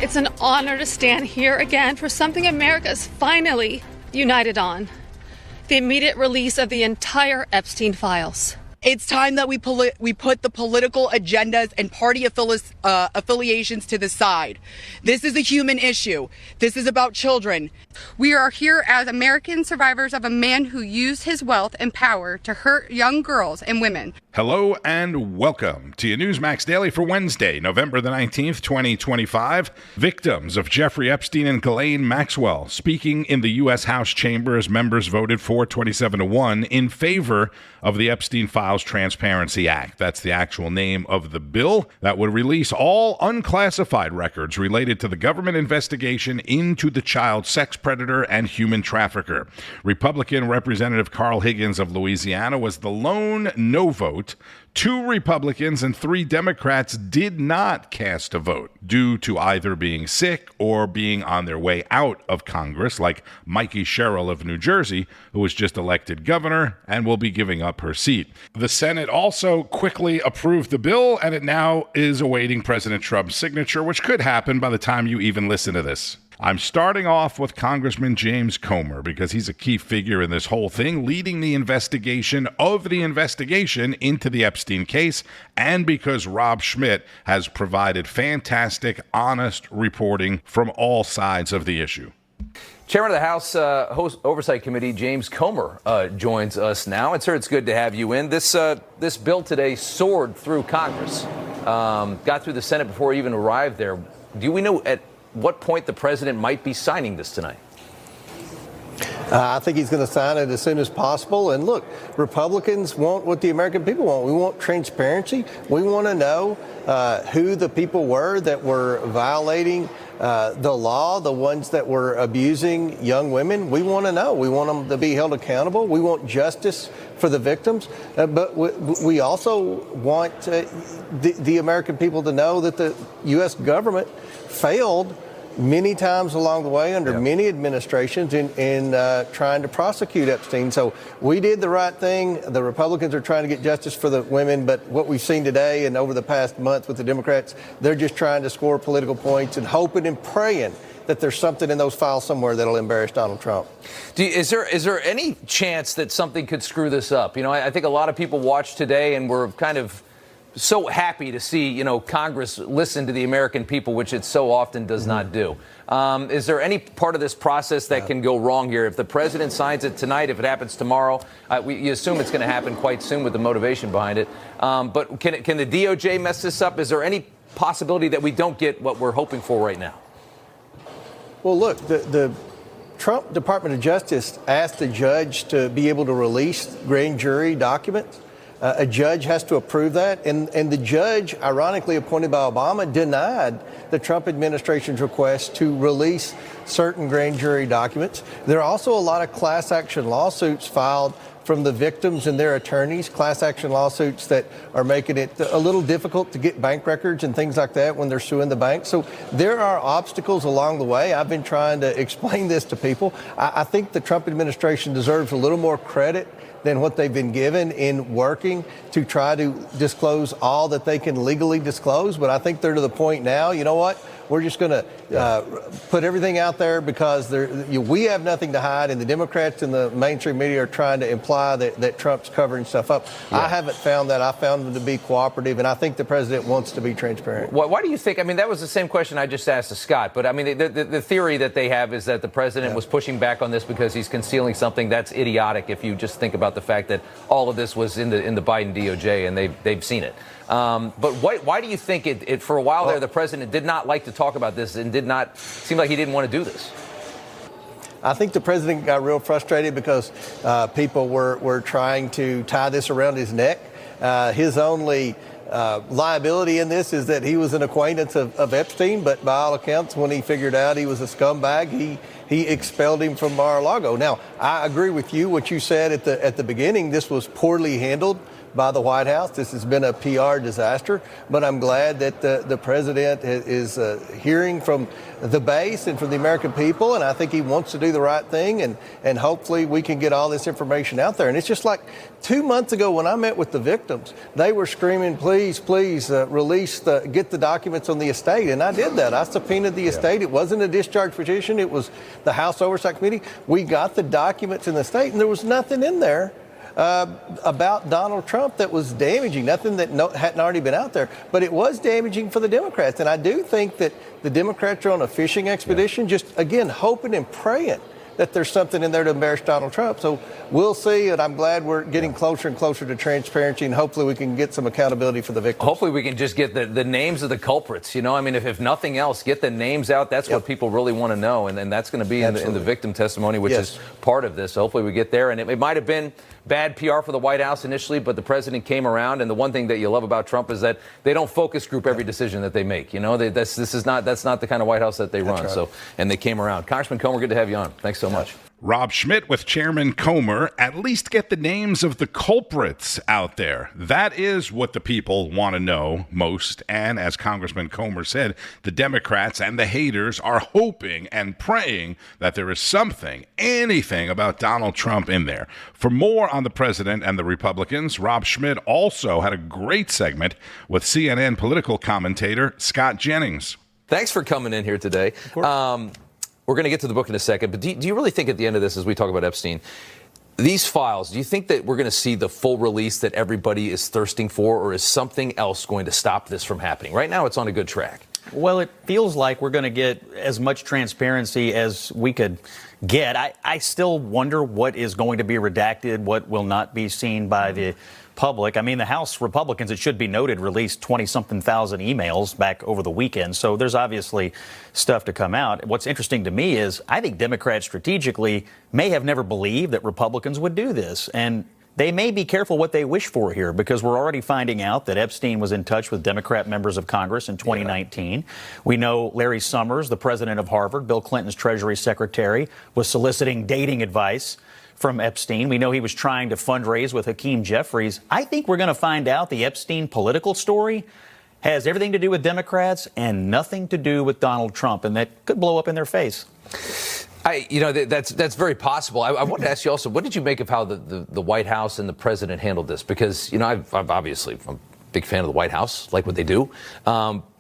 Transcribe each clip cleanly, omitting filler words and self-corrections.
It's an honor to stand here again for something America is finally united on: the immediate release of the entire Epstein files. It's time that we put the political agendas and party affiliations to the side. This is a human issue. This is about children. We are here as American survivors of a man who used his wealth and power to hurt young girls and women. Hello and welcome to your Newsmax Daily for Wednesday, November the 19th, 2025. Victims of Jeffrey Epstein and Ghislaine Maxwell speaking in the U.S. House chamber as members voted 427-1 in favor of the Epstein Files Transparency Act. That's the actual name of the bill that would release all unclassified records related to the government investigation into the child sex predator and human trafficker. Republican Representative Carl Higbie of Louisiana was the lone no vote. 2 Republicans and 3 Democrats did not cast a vote due to either being sick or being on their way out of Congress, like Mikey Sherrill of New Jersey, who was just elected governor and will be giving up her seat. The Senate also quickly approved the bill, and it now is awaiting President Trump's signature, which could happen by the time you even listen to this. I'm starting off with Congressman James Comer because he's a key figure in this whole thing, leading the investigation of the investigation into the Epstein case, and because Rob Schmitt has provided fantastic, honest reporting from all sides of the issue. Chairman of the House Oversight Committee, James Comer, joins us now. And, sir, it's good to have you in. This bill today soared through Congress, got through the Senate before it even arrived there. Do we know at what point the president might be signing this tonight? I think he's going to sign it as soon as possible. And look, Republicans want what the American people want. We want transparency. We want to know who the people were that were violating the law, the ones that were abusing young women. We want to know. We want them to be held accountable. We want justice for the victims. But we also want the American people to know that the U.S. government failed many times along the way under many administrations in trying to prosecute Epstein. So we did the right thing. The Republicans are trying to get justice for the women. But what we've seen today and over the past month with the Democrats, they're just trying to score political points and hoping and praying that there's something in those files somewhere that'll embarrass Donald Trump. Is there any chance that something could screw this up? You know, I think a lot of people watched today and were kind of so happy to see, you know, Congress listen to the American people, which it so often does not do. Is there any part of this process that can go wrong here? If the president signs it tonight, if it happens tomorrow, you assume it's going to happen quite soon with the motivation behind it. But can the DOJ mess this up? Is there any possibility that we don't get what we're hoping for right now? Well, look, the Trump Department of Justice asked the judge to be able to release grand jury documents. A judge has to approve that. And the judge, ironically appointed by Obama, denied the Trump administration's request to release certain grand jury documents. There are also a lot of class action lawsuits filed from the victims and their attorneys, class action lawsuits that are making it a little difficult to get bank records and things like that when they're suing the bank. So there are obstacles along the way. I've been trying to explain this to people. I think the Trump administration deserves a little more credit than what they've been given in working to try to disclose all that they can legally disclose. But I think they're to the point now, you know what? We're just going to put everything out there because we have nothing to hide, and the Democrats and the mainstream media are trying to imply that Trump's covering stuff up. Yeah. I haven't found that. I found them to be cooperative, and I think the president wants to be transparent. Why do you think? I mean, that was the same question I just asked to Scott. But I mean, the theory that they have is that the president was pushing back on this because he's concealing something. That's idiotic if you just think about the fact that all of this was in the Biden DOJ and they've seen it. But why do you think it for a while there, the president did not like to talk about this and did not seem like he didn't want to do this? I think the president got real frustrated because people were trying to tie this around his neck. His only liability in this is that he was an acquaintance of Epstein, but by all accounts, when he figured out he was a scumbag, he expelled him from Mar-a-Lago. Now, I agree with you, what you said at the beginning. This was poorly handled by the White House. This has been a PR disaster, but I'm glad that the president is hearing from the base and from the American people, and I think he wants to do the right thing, and hopefully we can get all this information out there. And it's just like 2 months ago when I met with the victims, they were screaming, please, please release get the documents on the estate, and I did that. I subpoenaed the estate. It wasn't a discharge petition. It was the House Oversight Committee. We got the documents in the estate, and there was nothing in there about Donald Trump that was damaging, nothing that hadn't already been out there, but it was damaging for the Democrats. And I do think that the Democrats are on a fishing expedition, just, again, hoping and praying that there's something in there to embarrass Donald Trump. So we'll see, and I'm glad we're getting closer and closer to transparency, and hopefully we can get some accountability for the victims. Hopefully we can just get the names of the culprits. You know, I mean, if nothing else, get the names out. That's what people really want to know, and that's going to be in the victim testimony, which is part of this. Hopefully we get there, and it might have been bad PR for the White House initially, but the president came around, and the one thing that you love about Trump is that they don't focus group every decision that they make. You know, that's not the kind of White House that they run. Right. So, and they came around. Congressman Comer, good to have you on. Thanks so much. Rob Schmitt with Chairman Comer. At least get the names of the culprits out there. That is what the people want to know most. And as Congressman Comer said, the Democrats and the haters are hoping and praying that there is something, anything about Donald Trump in there. For more on the president and the Republicans, Rob Schmitt also had a great segment with CNN political commentator Scott Jennings. Thanks for coming in here today. We're going to get to the book in a second, but do you really think at the end of this, as we talk about Epstein, these files, do you think that we're going to see the full release that everybody is thirsting for, or is something else going to stop this from happening? Right now, it's on a good track. Well, it feels like we're going to get as much transparency as we could get. I still wonder what is going to be redacted, what will not be seen by the public. I mean, the House Republicans, it should be noted, released 20-something thousand emails back over the weekend. So there's obviously stuff to come out. What's interesting to me is I think Democrats strategically may have never believed that Republicans would do this. And they may be careful what they wish for here, because we're already finding out that Epstein was in touch with Democrat members of Congress in 2019. We know Larry Summers, the president of Harvard, Bill Clinton's Treasury Secretary, was soliciting dating advice from Epstein. We know he was trying to fundraise with Hakeem Jeffries. I think we're going to find out the Epstein political story has everything to do with Democrats and nothing to do with Donald Trump, and that could blow up in their face. That's very possible. I wanted to ask you also, what did you make of how the White House and the president handled this? Because, you know, I'm a big fan of the White House, like what they do.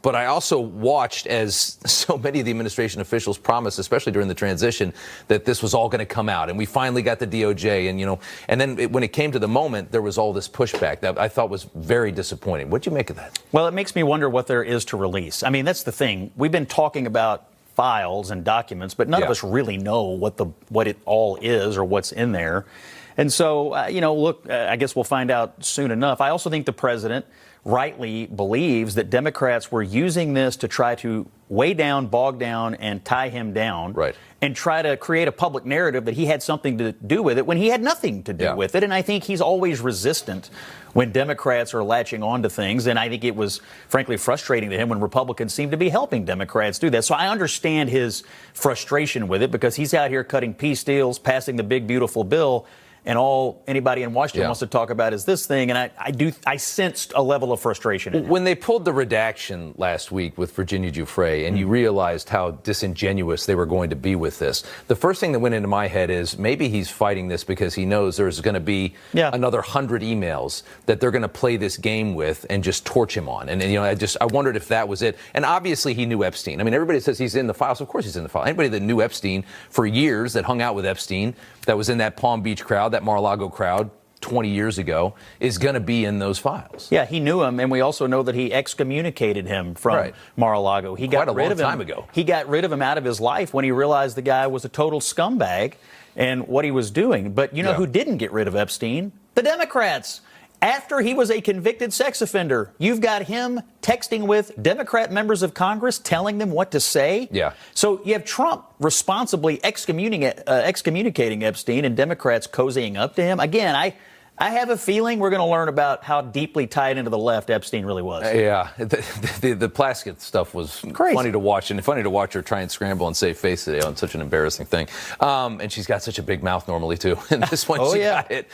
But I also watched as so many of the administration officials promised, especially during the transition, that this was all going to come out. And we finally got the DOJ. And, you know, and then when it came to the moment, there was all this pushback that I thought was very disappointing. What did you make of that? Well, it makes me wonder what there is to release. I mean, that's the thing. We've been talking about files and documents, but none of us really know what it all is or what's in there. And so, you know, look, I guess we'll find out soon enough. I also think the president rightly believes that Democrats were using this to try to weigh down, bog down, and tie him down, and try to create a public narrative that he had something to do with it when he had nothing to do with it. And I think he's always resistant when Democrats are latching on to things. And I think it was, frankly, frustrating to him when Republicans seem to be helping Democrats do that. So I understand his frustration with it, because he's out here cutting peace deals, passing the big, beautiful bill, and all anybody in Washington wants to talk about is this thing. And I sensed a level of frustration in him. When they pulled the redaction last week with Virginia Giuffre, and you realized how disingenuous they were going to be with this, the first thing that went into my head is maybe he's fighting this because he knows there's going to be another 100 emails that they're going to play this game with and just torch him on. And you know, I wondered if that was it. And obviously he knew Epstein. I mean, everybody says he's in the files. Of course he's in the file. Anybody that knew Epstein for years, that hung out with Epstein, that was in that Palm Beach crowd, that Mar-a-Lago crowd 20 years ago, is going to be in those files. Yeah, he knew him, and we also know that he excommunicated him from Mar-a-Lago. He got rid of him. Time ago. He got rid of him out of his life when he realized the guy was a total scumbag and what he was doing. But you know who didn't get rid of Epstein? The Democrats. After he was a convicted sex offender, you've got him texting with Democrat members of Congress, telling them what to say. Yeah. So you have Trump responsibly excommunicating Epstein and Democrats cozying up to him. Again, I have a feeling we're going to learn about how deeply tied into the left Epstein really was. Yeah, the Plaskett stuff was crazy. Funny to watch, and funny to watch her try and scramble and save face today on such an embarrassing thing. And she's got such a big mouth normally, too. And this one,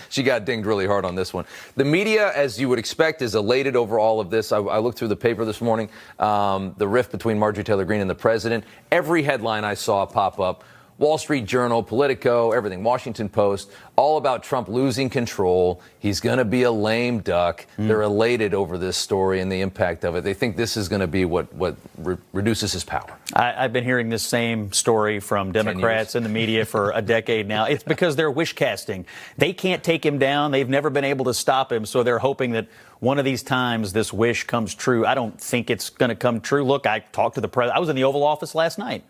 she got dinged really hard on this one. The media, as you would expect, is elated over all of this. I looked through the paper this morning, the rift between Marjorie Taylor Greene and the president. Every headline I saw pop up, Wall Street Journal, Politico, everything, Washington Post, all about Trump losing control. He's going to be a lame duck. They're elated over this story and the impact of it. They think this is going to be what reduces his power. I've been hearing this same story from Democrats in the media for a decade now. It's because they're wish casting. They can't take him down. They've never been able to stop him. So they're hoping that one of these times this wish comes true. I don't think it's going to come true. Look, I talked to the president. I was in the Oval Office last night.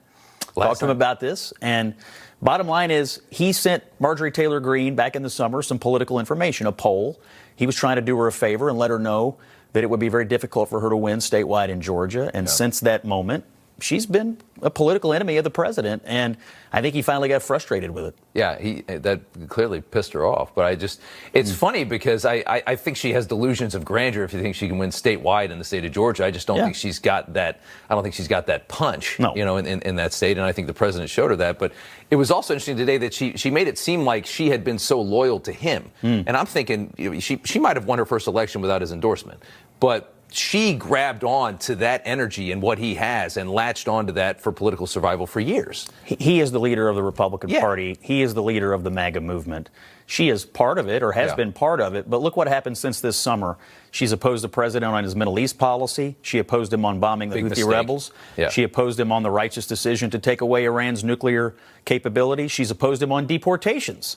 Talked to him about this, and bottom line is he sent Marjorie Taylor Greene back in the summer some political information, a poll. He was trying to do her a favor and let her know that it would be very difficult for her to win statewide in Georgia. And since that moment, she's been a political enemy of the president, and I think he finally got frustrated with it. Yeah, that clearly pissed her off. But it's funny because I think she has delusions of grandeur if you think she can win statewide in the state of Georgia. I just don't think she's got that. I don't think she's got that punch, in that state. And I think the president showed her that. But it was also interesting today that she made it seem like she had been so loyal to him. And I'm thinking she might have won her first election without his endorsement, but she grabbed on to that energy and what he has and latched onto that for political survival for years. He is the leader of the Republican Party. He is the leader of the MAGA movement. She is part of it or has been part of it. But look what happened since this summer. She's opposed the president on his Middle East policy. She opposed him on bombing the Houthi rebels. She opposed him on the righteous decision to take away Iran's nuclear capability. She's opposed him on deportations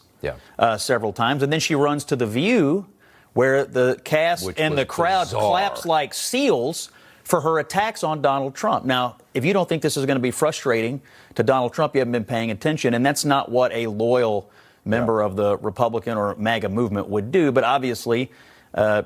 several times. And then she runs to The View, where the cast and the crowd claps like seals for her attacks on Donald Trump. Now, if you don't think this is going to be frustrating to Donald Trump, you haven't been paying attention. And that's not what a loyal member of the Republican or MAGA movement would do. But obviously,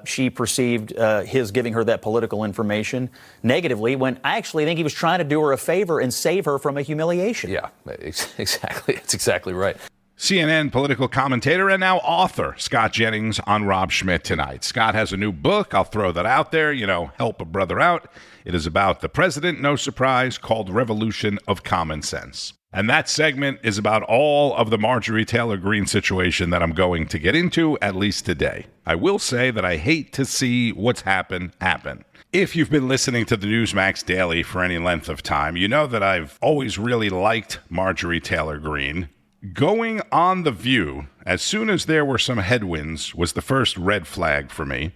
she perceived his giving her that political information negatively, when I actually think he was trying to do her a favor and save her from a humiliation. Yeah, exactly. That's exactly right. CNN political commentator and now author Scott Jennings on Rob Schmitt tonight. Scott has a new book. I'll throw that out there. Help a brother out. It is about the president, no surprise, called Revolution of Common Sense. And that segment is about all of the Marjorie Taylor Greene situation that I'm going to get into, at least today. I will say that I hate to see what's happened happen. If you've been listening to the Newsmax Daily for any length of time, you know that I've always really liked Marjorie Taylor Greene. Going on The View, as soon as there were some headwinds, was the first red flag for me.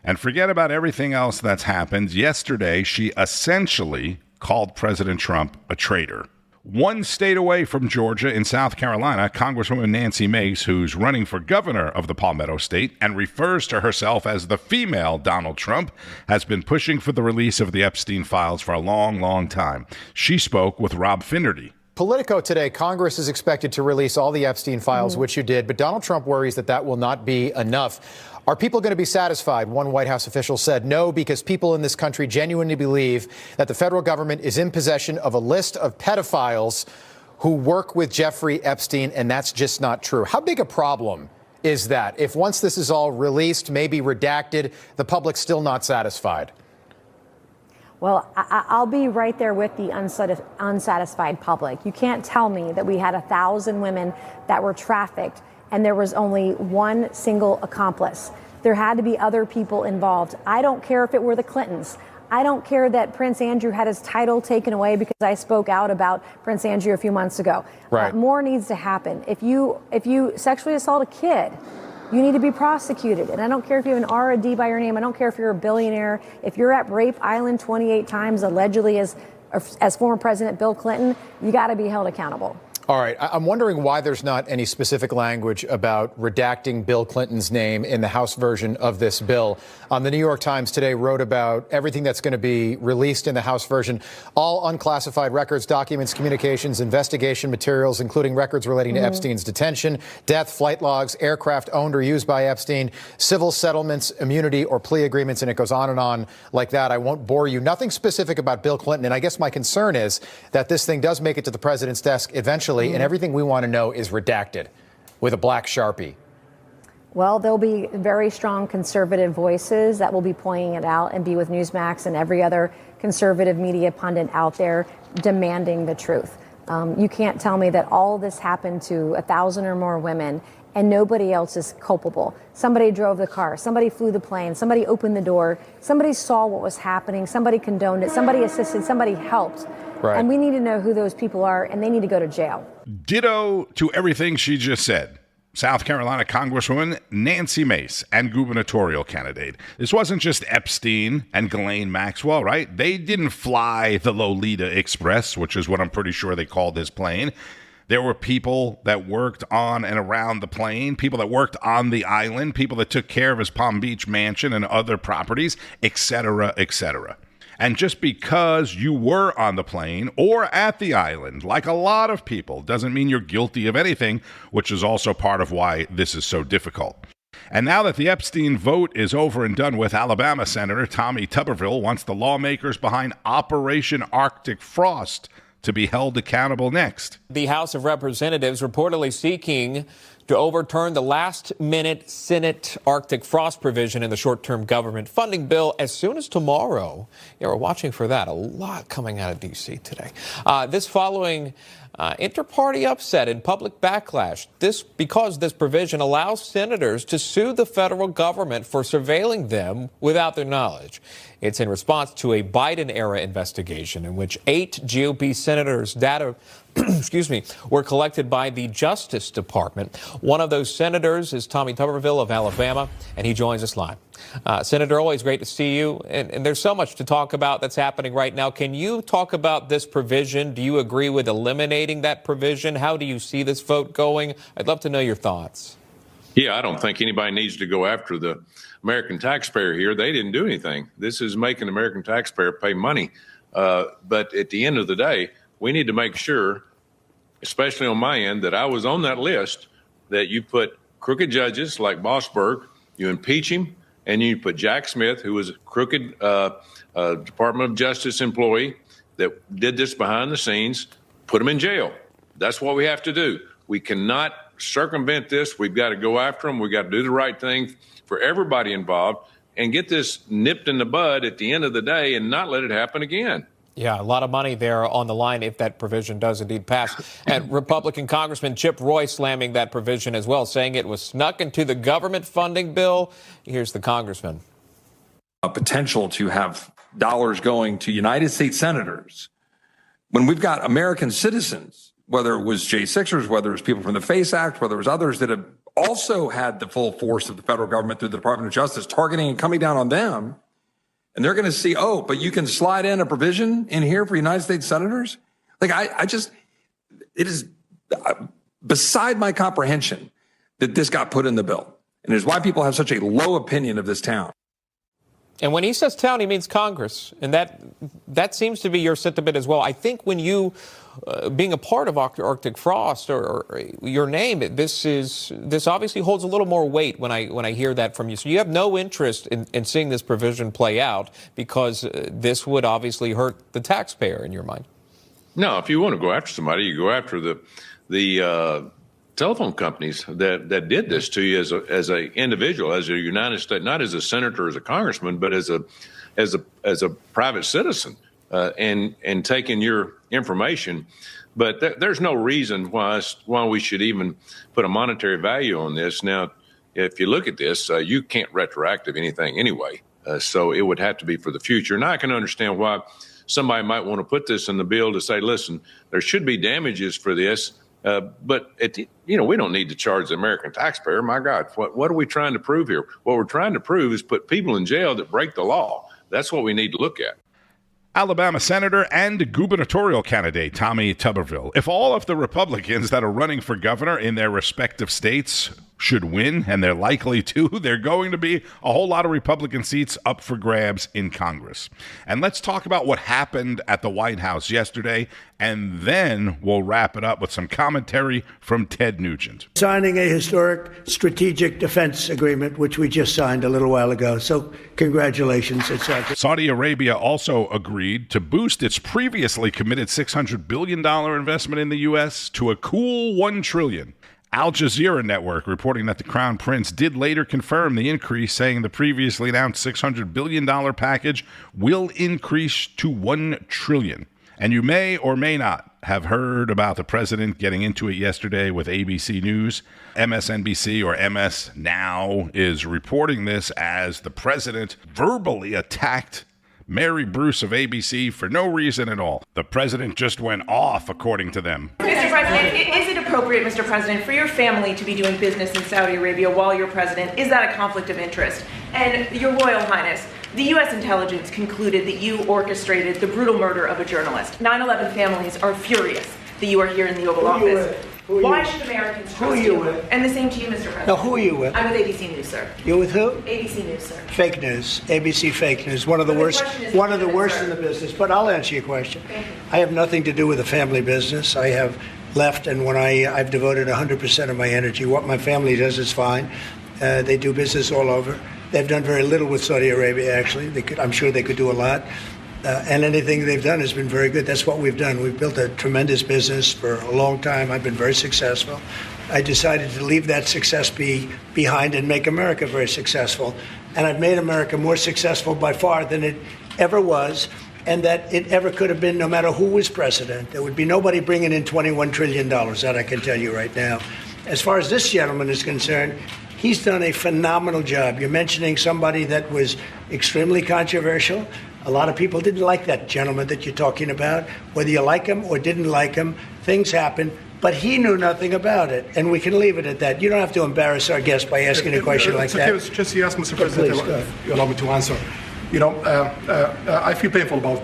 And forget about everything else that's happened. Yesterday, she essentially called President Trump a traitor. One state away from Georgia, in South Carolina, Congresswoman Nancy Mace, who's running for governor of the Palmetto State and refers to herself as the female Donald Trump, has been pushing for the release of the Epstein files for a long, long time. She spoke with Rob Finnerty. Politico today, Congress is expected to release all the Epstein files, which you did, but Donald Trump worries that will not be enough. Are people going to be satisfied? One White House official said no, because people in this country genuinely believe that the federal government is in possession of a list of pedophiles who work with Jeffrey Epstein, and that's just not true. How big a problem is that if once this is all released, maybe redacted, the public's still not satisfied? Well, I'll be right there with the unsatisfied public. You can't tell me that we had 1,000 women that were trafficked and there was only one single accomplice. There had to be other people involved. I don't care if it were the Clintons. I don't care that Prince Andrew had his title taken away because I spoke out about Prince Andrew a few months ago. Right. More needs to happen. If you sexually assault a kid, you need to be prosecuted. And I don't care if you have an R or a D by your name. I don't care if you're a billionaire. If you're at Rape Island 28 times, allegedly as former President Bill Clinton, you got to be held accountable. All right. I'm wondering why there's not any specific language about redacting Bill Clinton's name in the House version of this bill. The New York Times today wrote about everything that's going to be released in the House version, all unclassified records, documents, communications, investigation materials, including records relating to Epstein's detention, death, flight logs, aircraft owned or used by Epstein, civil settlements, immunity, or plea agreements, and it goes on and on like that. I won't bore you. Nothing specific about Bill Clinton. And I guess my concern is that this thing does make it to the president's desk eventually, and everything we want to know is redacted with a black Sharpie. Well, there'll be very strong conservative voices that will be pointing it out and be with Newsmax and every other conservative media pundit out there demanding the truth. You can't tell me that all this happened to 1,000 or more women and nobody else is culpable. Somebody drove the car, somebody flew the plane, somebody opened the door, somebody saw what was happening, somebody condoned it, somebody assisted, somebody helped. Right. And we need to know who those people are, and they need to go to jail. Ditto to everything she just said. South Carolina Congresswoman Nancy Mace and gubernatorial candidate. This wasn't just Epstein and Ghislaine Maxwell, right? They didn't fly the Lolita Express, which is what I'm pretty sure they called this plane. There were people that worked on and around the plane, people that worked on the island, people that took care of his Palm Beach mansion and other properties, et cetera, et cetera. And just because you were on the plane or at the island, like a lot of people, doesn't mean you're guilty of anything, which is also part of why this is so difficult. And now that the Epstein vote is over and done with, Alabama Senator Tommy Tuberville wants the lawmakers behind Operation Arctic Frost to be held accountable next. The House of Representatives reportedly seeking to overturn the last-minute Senate Arctic frost provision in the short-term government funding bill as soon as tomorrow. Yeah, we're watching for that. A lot coming out of D.C. today. This following inter-party upset and public backlash. Because this provision allows senators to sue the federal government for surveilling them without their knowledge. It's in response to a Biden-era investigation in which 8 GOP senators' data were collected by the Justice Department. One of those senators is Tommy Tuberville of Alabama, and he joins us live. Senator, always great to see you. And there's so much to talk about that's happening right now. Can you talk about this provision? Do you agree with eliminating that provision? How do you see this vote going? I'd love to know your thoughts. Yeah, I don't think anybody needs to go after the American taxpayer here. They didn't do anything. This is making the American taxpayer pay money. But at the end of the day, we need to make sure, especially on my end, that I was on that list, that you put crooked judges like Bossberg, you impeach him, and you put Jack Smith, who was a crooked Department of Justice employee that did this behind the scenes, put him in jail. That's what we have to do. We cannot circumvent this. We've got to go after them. We've got to do the right thing for everybody involved and get this nipped in the bud at the end of the day and not let it happen again. Yeah, a lot of money there on the line if that provision does indeed pass. And Republican Congressman Chip Roy slamming that provision as well, saying it was snuck into the government funding bill. Here's the congressman. A potential to have dollars going to United States senators when we've got American citizens, whether it was J6ers, whether it was people from the FACE Act, whether it was others that have also had the full force of the federal government through the Department of Justice targeting and coming down on them. And they're going to see, oh, but you can slide in a provision in here for United States senators? Like, it is beside my comprehension that this got put in the bill. And it's why people have such a low opinion of this town. And when he says town, he means Congress. And that seems to be your sentiment as well. I think when you, being a part of Arctic Frost or your name, this obviously holds a little more weight when I hear that from you. So you have no interest in seeing this provision play out because this would obviously hurt the taxpayer in your mind. No, if you want to go after somebody, you go after the telephone companies that did this to you as a individual, as a United States, not as a senator, as a congressman, but as a private citizen, and taking your information. But there's no reason why we should even put a monetary value on this. Now, if you look at this, you can't retroactive anything anyway, so it would have to be for the future. And I can understand why somebody might want to put this in the bill to say, listen, there should be damages for this. But we don't need to charge the American taxpayer. My God, what are we trying to prove here? What we're trying to prove is put people in jail that break the law. That's what we need to look at. Alabama Senator and gubernatorial candidate Tommy Tuberville. If all of the Republicans that are running for governor in their respective states should win, and they're likely to, there are going to be a whole lot of Republican seats up for grabs in Congress. And let's talk about what happened at the White House yesterday, and then we'll wrap it up with some commentary from Ted Nugent. Signing a historic strategic defense agreement, which we just signed a little while ago. So congratulations. Saudi Arabia also agreed to boost its previously committed $600 billion investment in the U.S. to a cool $1 trillion. Al Jazeera Network reporting that the Crown Prince did later confirm the increase, saying the previously announced $600 billion package will increase to $1 trillion. And you may or may not have heard about the president getting into it yesterday with ABC News. MSNBC, or MS Now, is reporting this as the president verbally attacked Mary Bruce of ABC for no reason at all. The president just went off, according to them. Mr. President, is it appropriate, Mr. President, for your family to be doing business in Saudi Arabia while you're president? Is that a conflict of interest? And Your Royal Highness, the U.S. intelligence concluded that you orchestrated the brutal murder of a journalist. 9/11 families are furious that you are here in the Oval Office. Why should Americans trust you? And the same to you, Mr. President. Now, who are you with? I'm with ABC News, sir. You're with who? ABC News, sir. Fake news. ABC fake news. One of the worst in the business. But I'll answer your question. I have nothing to do with the family business. I have left, and when I've devoted 100% of my energy. What my family does is fine. They do business all over. They've done very little with Saudi Arabia, actually. I'm sure they could do a lot. And anything they've done has been very good. That's what we've done. We've built a tremendous business for a long time. I've been very successful. I decided to leave that success behind and make America very successful. And I've made America more successful by far than it ever was, and that it ever could have been, no matter who was president. There would be nobody bringing in $21 trillion, that I can tell you right now. As far as this gentleman is concerned, he's done a phenomenal job. You're mentioning somebody that was extremely controversial. A lot of people didn't like that gentleman that you're talking about. Whether you like him or didn't like him, things happen. But he knew nothing about it, and we can leave it at that. You don't have to embarrass our guest by asking a question like that. Just yes, Mr. President, you allow me to answer. I feel painful about,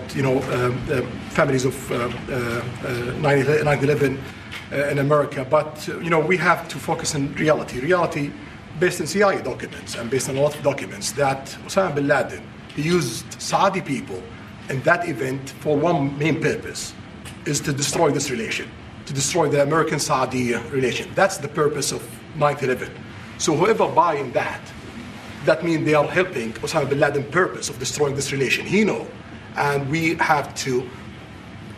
families of 9/11 in America. But, we have to focus on reality. Reality based on CIA documents and based on a lot of documents that Osama bin Laden used Saudi people in that event for one main purpose, is to destroy this relation, to destroy the American-Saudi relation. That's the purpose of 9/11. So whoever buying that means they are helping Osama bin Laden's purpose of destroying this relation. He knows, and we have to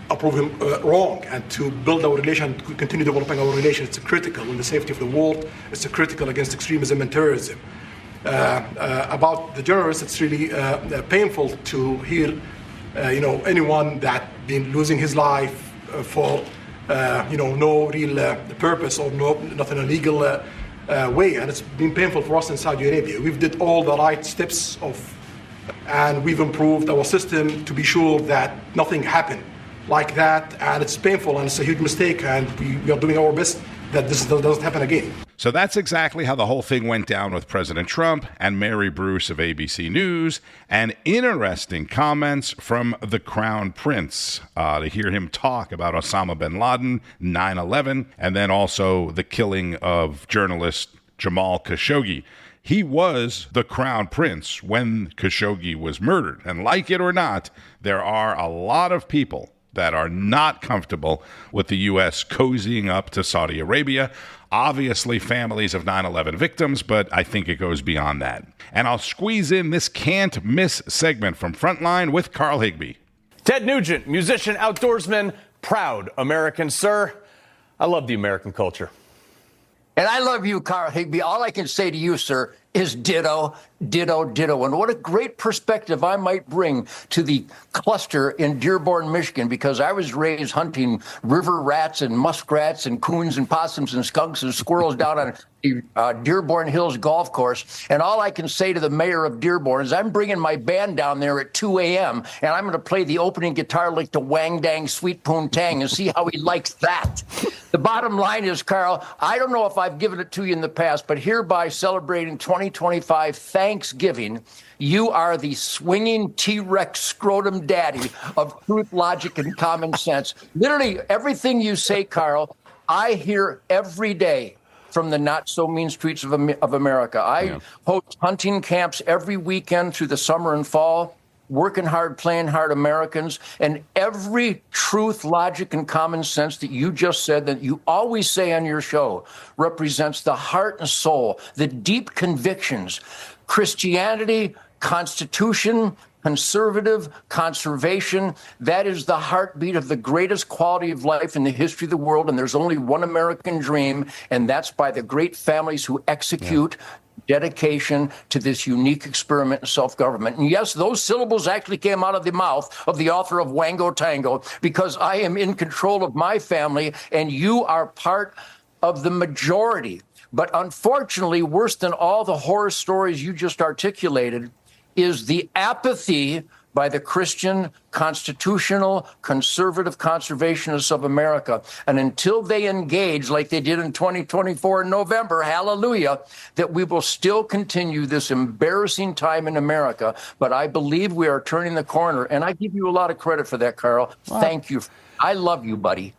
approve him wrong and to build our relation, to continue developing our relation. It's critical in the safety of the world. It's critical against extremism and terrorism. About the journalists, it's really painful to hear, anyone that been losing his life for, no real purpose or not in a legal way. And it's been painful for us in Saudi Arabia. We've did all the right steps and we've improved our system to be sure that nothing happened like that. And it's painful and it's a huge mistake. And we are doing our best that this doesn't happen again. So that's exactly how the whole thing went down with President Trump and Mary Bruce of ABC News, and interesting comments from the Crown Prince to hear him talk about Osama bin Laden, 9/11, and then also the killing of journalist Jamal Khashoggi. He was the Crown Prince when Khashoggi was murdered, and like it or not, there are a lot of people that are not comfortable with the U.S. cozying up to Saudi Arabia. Obviously, families of 9/11 victims, but I think it goes beyond that. And I'll squeeze in this can't miss segment from Frontline with Carl Higbie. Ted Nugent, musician, outdoorsman, proud American, sir. I love the American culture. And I love you, Carl Higbie. All I can say to you, sir, is ditto, ditto, ditto. And what a great perspective I might bring to the cluster in Dearborn, Michigan, because I was raised hunting river rats and muskrats and coons and possums and skunks and squirrels down on the Dearborn Hills golf course. And all I can say to the mayor of Dearborn is I'm bringing my band down there at 2 a.m. and I'm going to play the opening guitar lick to Wang Dang Sweet Poon Tang and see how he likes that. The bottom line is, Carl, I don't know if I've given it to you in the past, but hereby celebrating 2025 Thanksgiving, you are the swinging T-Rex scrotum daddy of truth, logic, and common sense. Literally everything you say, Carl, I hear every day from the not-so-mean streets of America. I host hunting camps every weekend through the summer and fall, working hard, playing hard Americans, and every truth, logic, and common sense that you just said, that you always say on your show, represents the heart and soul, the deep convictions, Christianity, Constitution, conservative conservation. That is the heartbeat of the greatest quality of life in the history of the world. And there's only one American dream, and that's by the great families who execute dedication to this unique experiment in self-government. And yes, those syllables actually came out of the mouth of the author of Wango Tango, because I am in control of my family and you are part of the majority. But unfortunately, worse than all the horror stories you just articulated is the apathy by the Christian, constitutional, conservative conservationists of America. And until they engage like they did in 2024 in November, hallelujah, that we will still continue this embarrassing time in America. But I believe we are turning the corner. And I give you a lot of credit for that, Carl. Wow. Thank you. I love you, buddy.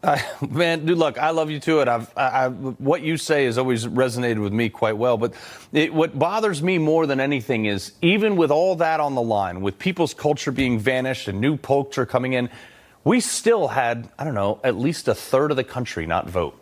Man, dude, look, I love you too. And what you say has always resonated with me quite well. But what bothers me more than anything is, even with all that on the line, with people's culture being vanished and new culture coming in, we still had, I don't know, at least a third of the country not vote.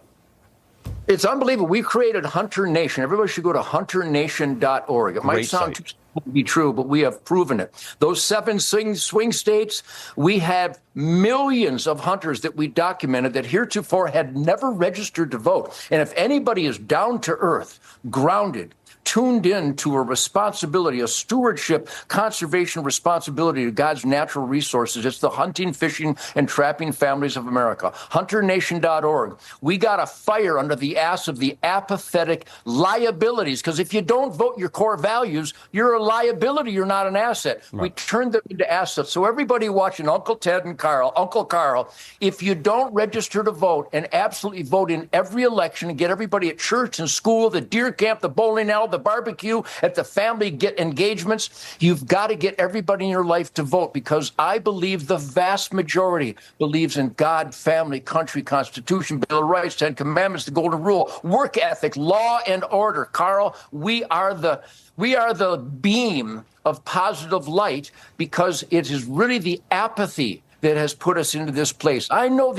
It's unbelievable. We created Hunter Nation. Everybody should go to hunternation.org. It might sound too simple to be true, but we have proven it. Those 7 swing states, we have millions of hunters that we documented that heretofore had never registered to vote. And if anybody is down to earth, grounded, tuned in to a responsibility, a stewardship, conservation responsibility to God's natural resources, it's the hunting, fishing, and trapping families of America. HunterNation.org. We got a fire under the ass of the apathetic liabilities, because if you don't vote your core values, you're a liability, you're not an asset. Right. We turn them into assets. So everybody watching Uncle Ted and Uncle Carl, if you don't register to vote and absolutely vote in every election and get everybody at church and school, the deer camp, the bowling alley, the barbecue, at the family engagements, you've got to get everybody in your life to vote, because I believe the vast majority believes in God, family, country, Constitution, Bill of Rights, 10 Commandments, the Golden Rule, work ethic, law and order. Carl, we are the beam of positive light, because it is really the apathy that has put us into this place. I know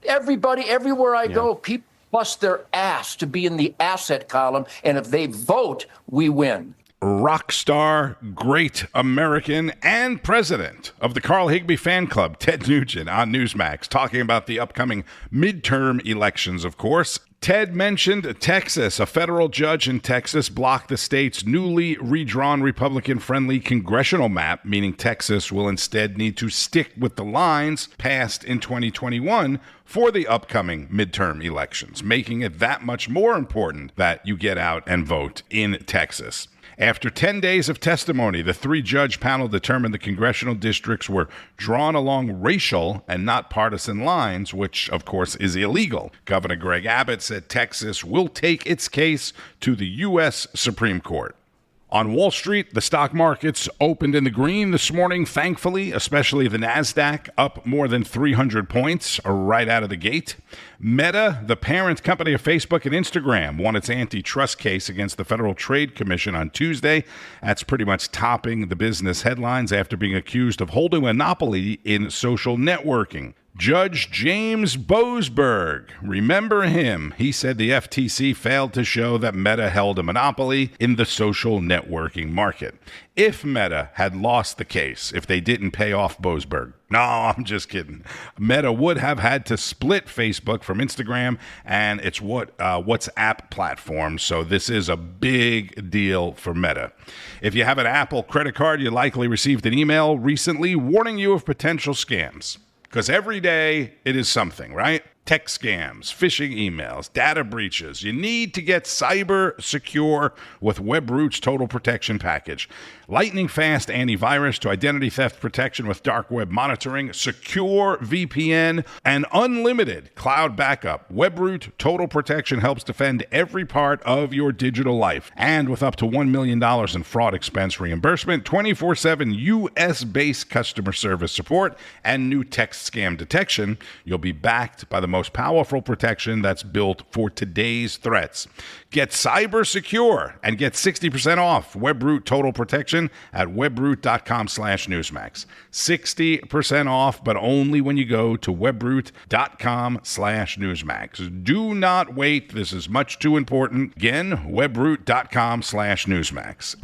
everybody, everywhere I go, people bust their ass to be in the asset column, and if they vote, we win. Rock star, great American, and president of the Carl Higbie fan club, Ted Nugent, on Newsmax, talking about the upcoming midterm elections, of course. Ted mentioned Texas. A federal judge in Texas blocked the state's newly redrawn Republican-friendly congressional map, meaning Texas will instead need to stick with the lines passed in 2021 for the upcoming midterm elections, making it that much more important that you get out and vote in Texas. After 10 days of testimony, the 3-judge panel determined the congressional districts were drawn along racial and not partisan lines, which, of course, is illegal. Governor Greg Abbott said Texas will take its case to the U.S. Supreme Court. On Wall Street, the stock markets opened in the green this morning, thankfully, especially the NASDAQ, up more than 300 points right out of the gate. Meta, the parent company of Facebook and Instagram, won its antitrust case against the Federal Trade Commission on Tuesday. That's pretty much topping the business headlines after being accused of holding a monopoly in social networking. Judge James Boasberg, remember him? He said the FTC failed to show that Meta held a monopoly in the social networking market. If Meta had lost the case, if they didn't pay off Boasberg, no, I'm just kidding. Meta would have had to split Facebook from Instagram and its WhatsApp platform. So this is a big deal for Meta. If you have an Apple credit card, you likely received an email recently warning you of potential scams. Because every day it is something, right? Tech scams, phishing emails, data breaches. You need to get cyber secure with WebRoot's Total Protection Package. Lightning fast antivirus to identity theft protection with dark web monitoring, secure VPN, and unlimited cloud backup. WebRoot Total Protection helps defend every part of your digital life. And with up to $1 million in fraud expense reimbursement, 24/7 U.S.-based customer service support, and new text scam detection, you'll be backed by the most powerful protection that's built for today's threats. Get cyber secure and get 60% off WebRoot Total Protection at webroot.com/Newsmax. 60% off, but only when you go to webroot.com/Newsmax. Do not wait. This is much too important. Again, webroot.com/Newsmax.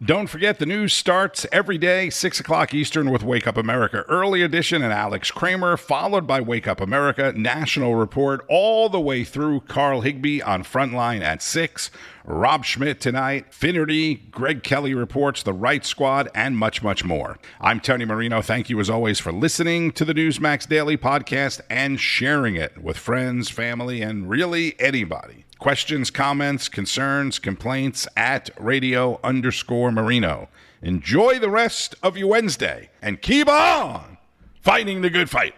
Don't forget, the news starts every day, 6 o'clock Eastern with Wake Up America Early Edition and Alex Kramer, followed by Wake Up America National Report, all the way through Carl Higbie on Frontline at 6, Rob Schmitt tonight, Finnerty, Greg Kelly reports, The Right Squad, and much, much more. I'm Tony Marino. Thank you, as always, for listening to the Newsmax Daily podcast and sharing it with friends, family, and really anybody. Questions, comments, concerns, complaints at radio_Marino. Enjoy the rest of your Wednesday and keep on fighting the good fight.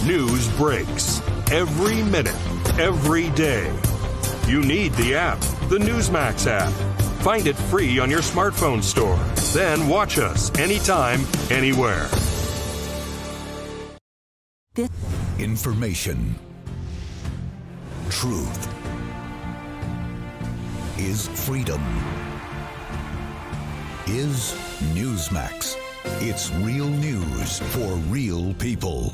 News breaks every minute, every day. You need the app, the Newsmax app. Find it free on your smartphone store. Then watch us anytime, anywhere. Information. Truth is freedom. Is Newsmax. It's real news for real people.